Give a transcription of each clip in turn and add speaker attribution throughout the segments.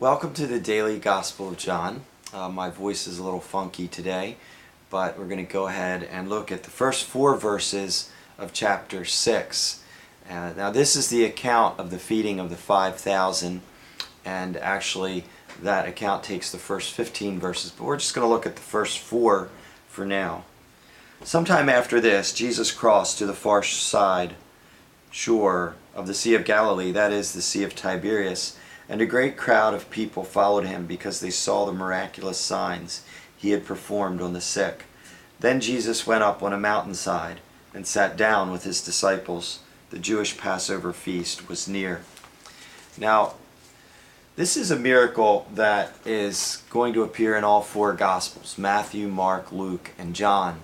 Speaker 1: Welcome to the Daily Gospel of John. My voice is a little funky today, but we're going to go ahead and look at the first 4 verses of chapter 6. Now this is the account of the feeding of the 5,000, and actually that account takes the first 15 verses, but we're just going to look at the first 4 for now. Sometime after this, Jesus crossed to the far side shore of the Sea of Galilee, that is, the Sea of Tiberias, and a great crowd of people followed him because they saw the miraculous signs he had performed on the sick. Then Jesus went up on a mountainside and sat down with his disciples. The Jewish Passover feast was near. Now, this is a miracle that is going to appear in all 4 Gospels: Matthew, Mark, Luke, and John.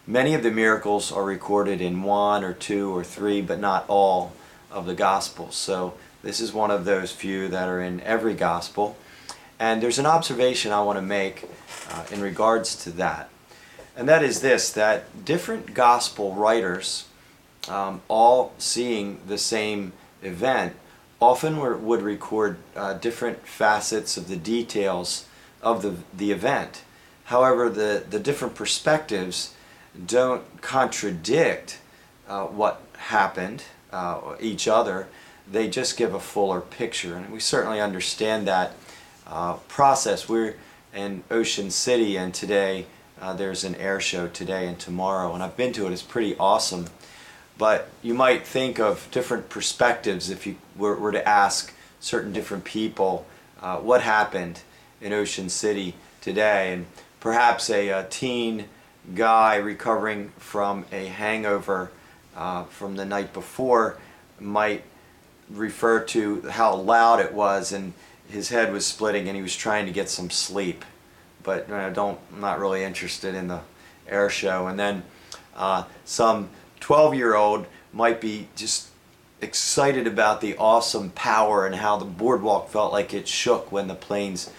Speaker 1: Many of the miracles are recorded in 1 or 2 or 3, but not all of the Gospels. So this is one of those few that are in every Gospel. And there's an observation I want to make in regards to that. And that is this, that different Gospel writers, all seeing the same event, often would record different facets of the details of the event. However, the different perspectives don't contradict what happened, each other. They just give a fuller picture, and we certainly understand that process. We're in Ocean City, and today there's an air show today and tomorrow, and I've been to it. It's pretty awesome. But you might think of different perspectives if you were to ask certain different people what happened in Ocean City today, and perhaps a teen guy recovering from a hangover from the night before might refer to how loud it was, and his head was splitting and he was trying to get some sleep. But I'm not really interested in the air show. And then some 12-year-old might be just excited about the awesome power and how the boardwalk felt like it shook when the planes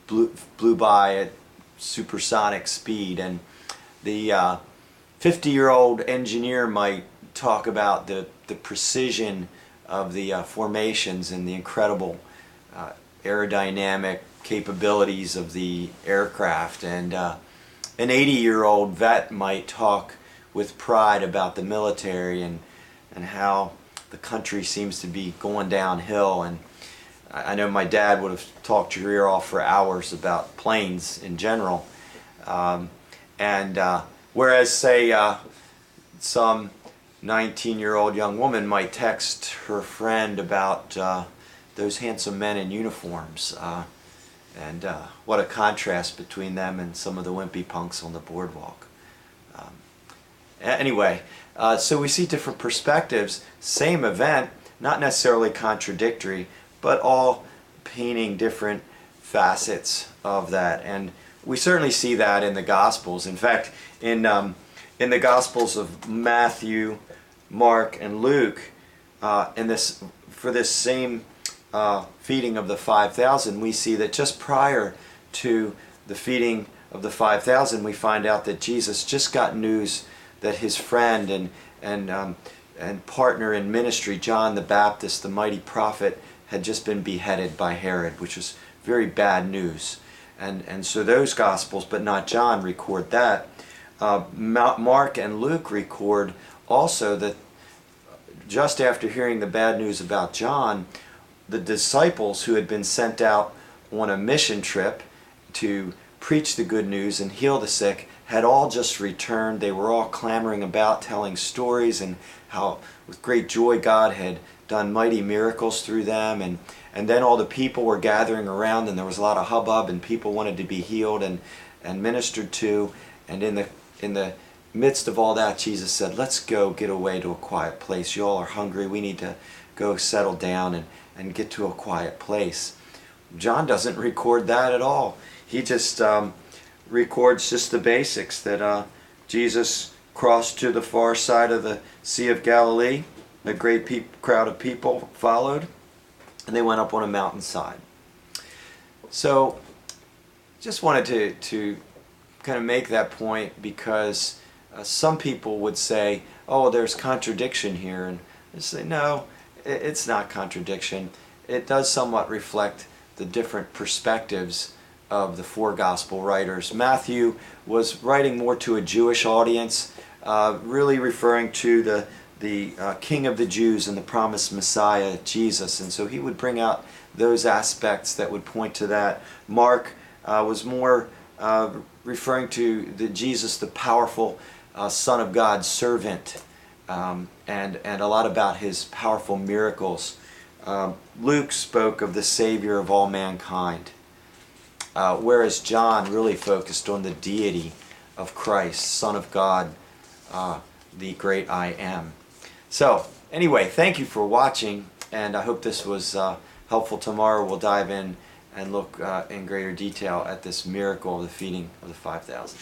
Speaker 1: blew by at supersonic speed. And the 50-year-old engineer might talk about the precision of the formations and the incredible aerodynamic capabilities of the aircraft. And an 80-year-old vet might talk with pride about the military and how the country seems to be going downhill. And I know my dad would have talked your ear off for hours about planes in general. Whereas, say, some 19-year-old young woman might text her friend about those handsome men in uniforms, and what a contrast between them and some of the wimpy punks on the boardwalk. Anyway, so we see different perspectives, same event, not necessarily contradictory, but all painting different facets of that. And we certainly see that in the Gospels. In fact, in the Gospels of Matthew, Mark, and Luke, for this same feeding of the 5,000, we see that just prior to the feeding of the 5,000, we find out that Jesus just got news that his friend and partner in ministry, John the Baptist, the mighty prophet, had just been beheaded by Herod, which was very bad news. And so those Gospels, but not John, record that. Mark and Luke record also that just after hearing the bad news about John, the disciples who had been sent out on a mission trip to preach the good news and heal the sick had all just returned. They were all clamoring about, telling stories, and how with great joy God had done mighty miracles through them. And then all the people were gathering around, and there was a lot of hubbub, and people wanted to be healed and ministered to. And in the midst of all that, Jesus said, let's go get away to a quiet place. You all are hungry. We need to go settle down and get to a quiet place. John doesn't record that at all. He just records just the basics, that Jesus crossed to the far side of the Sea of Galilee. A great crowd of people followed, and they went up on a mountainside. So just wanted to kind of make that point, because some people would say, oh, there's contradiction here, and I say, no, it's not contradiction. It does somewhat reflect the different perspectives of the four gospel writers. Matthew was writing more to a Jewish audience, really referring to the King of the Jews and the promised Messiah, Jesus, and so he would bring out those aspects that would point to that. Mark was more referring to Jesus, the powerful Son of God, servant, and a lot about his powerful miracles. Luke spoke of the Savior of all mankind, whereas John really focused on the deity of Christ, Son of God, the great I Am. So, anyway, thank you for watching, and I hope this was helpful. Tomorrow we'll dive in and look in greater detail at this miracle of the feeding of the 5,000.